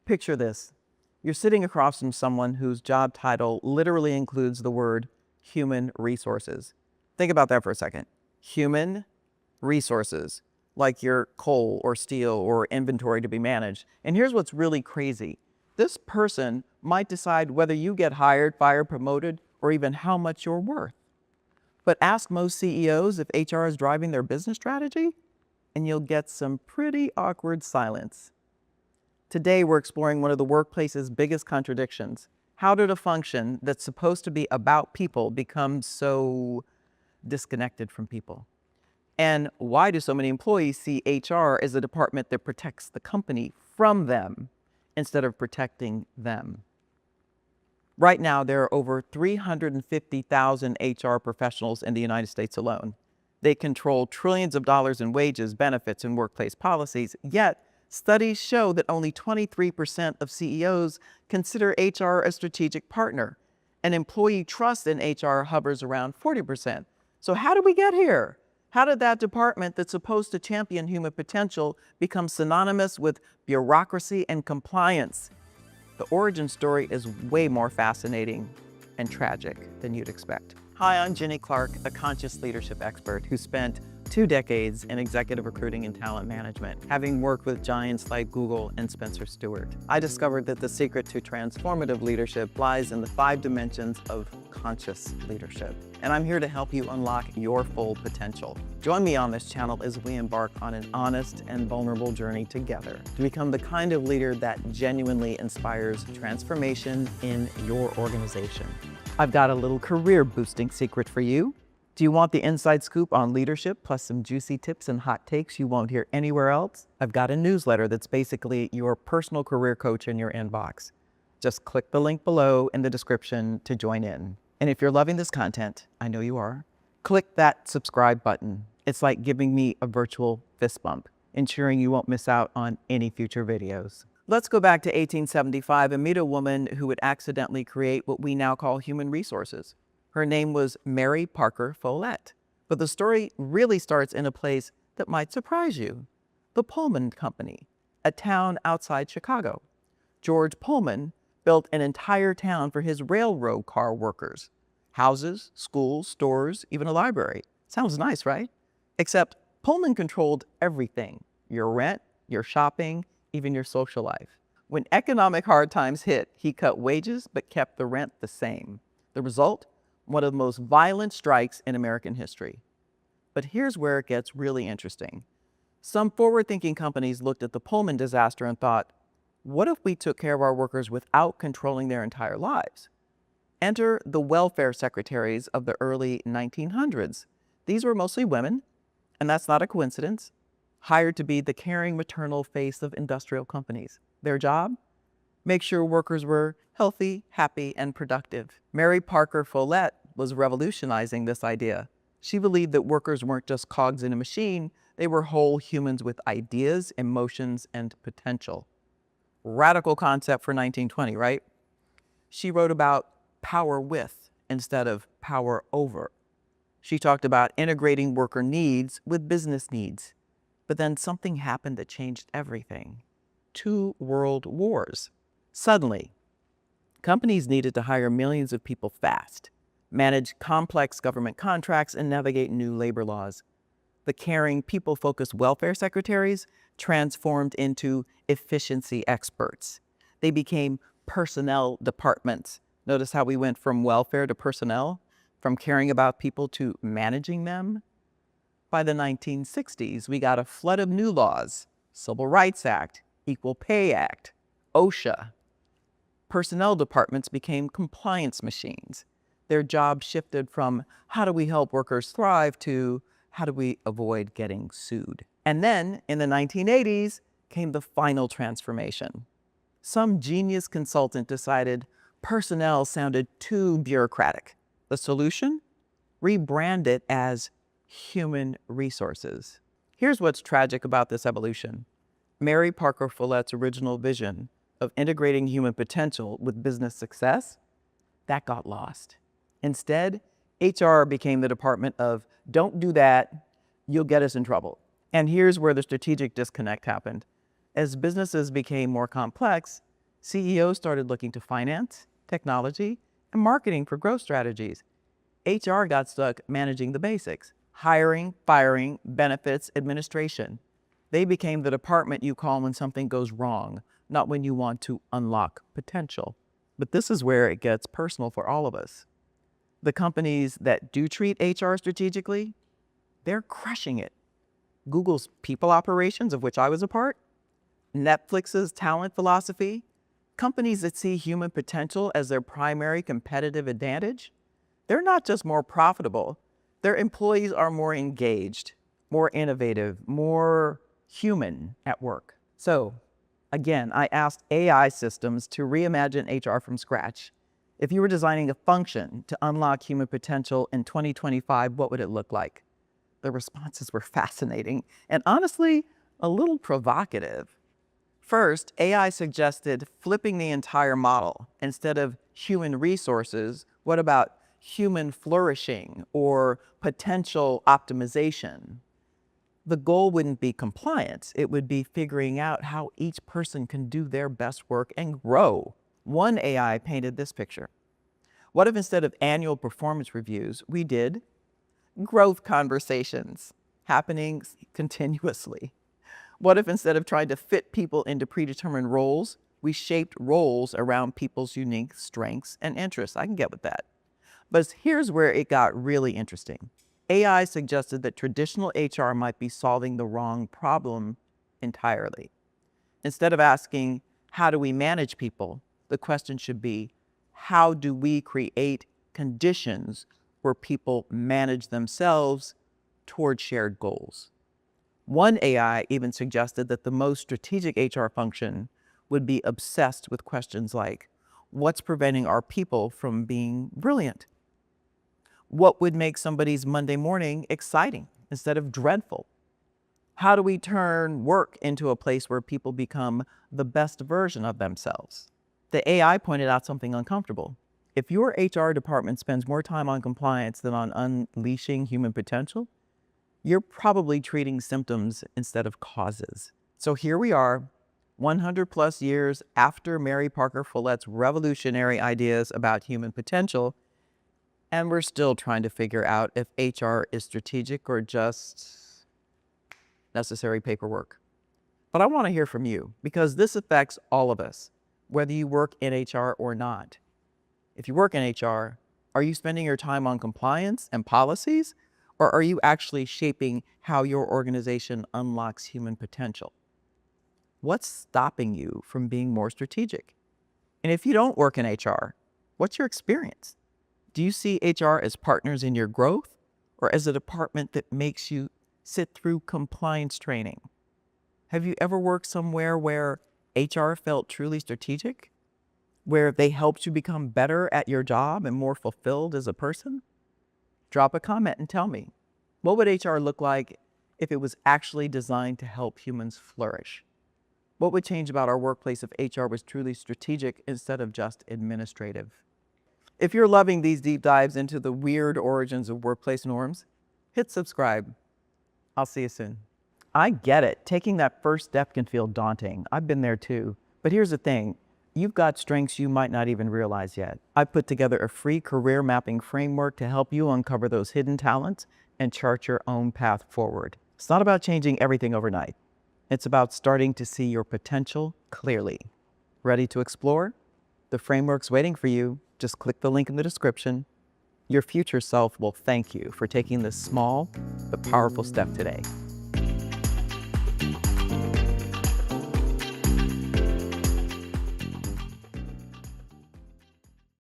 Picture this. You're sitting across from someone whose job title literally includes the word human resources. Think about that for a second. Human resources, like your coal or steel or inventory to be managed. And here's what's really crazy. This person might decide whether you get hired, fired, promoted, or even how much you're worth. But ask most CEOs if HR is driving their business strategy, and you'll get some pretty awkward silence. Today, we're exploring one of the workplace's biggest contradictions. How did a function that's supposed to be about people become so disconnected from people? And why do so many employees see HR as a department that protects the company from them instead of protecting them? Right now, there are over 350,000 HR professionals in the United States alone. They control trillions of dollars in wages, benefits, and workplace policies, yet studies show that only 23% of CEOs consider HR a strategic partner, and employee trust in HR hovers around 40%. So how did we get here? How did that department that's supposed to champion human potential become synonymous with bureaucracy and compliance? The origin story is way more fascinating and tragic than you'd expect. Hi, I'm Jenny Clark, a conscious leadership expert who spent 2 decades in executive recruiting and talent management, having worked with giants like Google and Spencer Stuart. I discovered that the secret to transformative leadership lies in the 5 dimensions of conscious leadership. And I'm here to help you unlock your full potential. Join me on this channel as we embark on an honest and vulnerable journey together to become the kind of leader that genuinely inspires transformation in your organization. I've got a little career boosting secret for you. Do you want the inside scoop on leadership plus some juicy tips and hot takes you won't hear anywhere else? I've got a newsletter that's basically your personal career coach in your inbox. Just click the link below in the description to join in. And if you're loving this content, I know you are, click that subscribe button. It's like giving me a virtual fist bump, ensuring you won't miss out on any future videos. Let's go back to 1875 and meet a woman who would accidentally create what we now call human resources. Her name was Mary Parker Follett. But the story really starts in a place that might surprise you. The Pullman Company, a town outside Chicago. George Pullman built an entire town for his railroad car workers. Houses, schools, stores, even a library. Sounds nice, right? Except Pullman controlled everything. Your rent, your shopping, even your social life. When economic hard times hit, he cut wages but kept the rent the same. The result? One of the most violent strikes in American history. But here's where it gets really interesting. Some forward-thinking companies looked at the Pullman disaster and thought, what if we took care of our workers without controlling their entire lives? Enter the welfare secretaries of the early 1900s. These were mostly women, and that's not a coincidence, hired to be the caring maternal face of industrial companies. Their job? Make sure workers were healthy, happy, and productive. Mary Parker Follett was revolutionizing this idea. She believed that workers weren't just cogs in a machine, they were whole humans with ideas, emotions, and potential. Radical concept for 1920, right? She wrote about power with instead of power over. She talked about integrating worker needs with business needs. But then something happened that changed everything. 2 world wars. Suddenly, companies needed to hire millions of people fast, manage complex government contracts, and navigate new labor laws. The caring, people-focused welfare secretaries transformed into efficiency experts. They became personnel departments. Notice how we went from welfare to personnel, from caring about people to managing them. By the 1960s, we got a flood of new laws: Civil Rights Act, Equal Pay Act, OSHA. Personnel departments became compliance machines. Their job shifted from how do we help workers thrive to how do we avoid getting sued. And then in the 1980s came the final transformation. Some genius consultant decided personnel sounded too bureaucratic. The solution? Rebrand it as human resources. Here's what's tragic about this evolution. Mary Parker Follett's original vision of integrating human potential with business success, that got lost. Instead, HR became the department of, don't do that, you'll get us in trouble. And here's where the strategic disconnect happened. As businesses became more complex, CEOs started looking to finance, technology, and marketing for growth strategies. HR got stuck managing the basics: hiring, firing, benefits, administration. They became the department you call when something goes wrong, not when you want to unlock potential. But this is where it gets personal for all of us. The companies that do treat HR strategically, they're crushing it. Google's people operations, of which I was a part, Netflix's talent philosophy, companies that see human potential as their primary competitive advantage, they're not just more profitable, their employees are more engaged, more innovative, more human at work. So, again, I asked AI systems to reimagine HR from scratch. If you were designing a function to unlock human potential in 2025, what would it look like? The responses were fascinating and honestly, a little provocative. First, AI suggested flipping the entire model. Instead of human resources, what about human flourishing or potential optimization? The goal wouldn't be compliance. It would be figuring out how each person can do their best work and grow. One AI painted this picture. What if instead of annual performance reviews, we did growth conversations happening continuously? What if instead of trying to fit people into predetermined roles, we shaped roles around people's unique strengths and interests? I can get with that. But here's where it got really interesting. AI suggested that traditional HR might be solving the wrong problem entirely. Instead of asking, how do we manage people? The question should be, how do we create conditions where people manage themselves toward shared goals? One AI even suggested that the most strategic HR function would be obsessed with questions like, what's preventing our people from being brilliant? What would make somebody's Monday morning exciting instead of dreadful? How do we turn work into a place where people become the best version of themselves? The AI pointed out something uncomfortable. If your HR department spends more time on compliance than on unleashing human potential, you're probably treating symptoms instead of causes. So here we are, 100 plus years after Mary Parker Follett's revolutionary ideas about human potential, and we're still trying to figure out if HR is strategic or just necessary paperwork. But I want to hear from you because this affects all of us, whether you work in HR or not. If you work in HR, are you spending your time on compliance and policies, or are you actually shaping how your organization unlocks human potential? What's stopping you from being more strategic? And if you don't work in HR, what's your experience? Do you see HR as partners in your growth or as a department that makes you sit through compliance training? Have you ever worked somewhere where HR felt truly strategic? Where they helped you become better at your job and more fulfilled as a person? Drop a comment and tell me, what would HR look like if it was actually designed to help humans flourish? What would change about our workplace if HR was truly strategic instead of just administrative? If you're loving these deep dives into the weird origins of workplace norms, hit subscribe. I'll see you soon. I get it. Taking that first step can feel daunting. I've been there too. But here's the thing. You've got strengths you might not even realize yet. I've put together a free career mapping framework to help you uncover those hidden talents and chart your own path forward. It's not about changing everything overnight. It's about starting to see your potential clearly. Ready to explore? The framework's waiting for you. Just click the link in the description. Your future self will thank you for taking this small but powerful step today.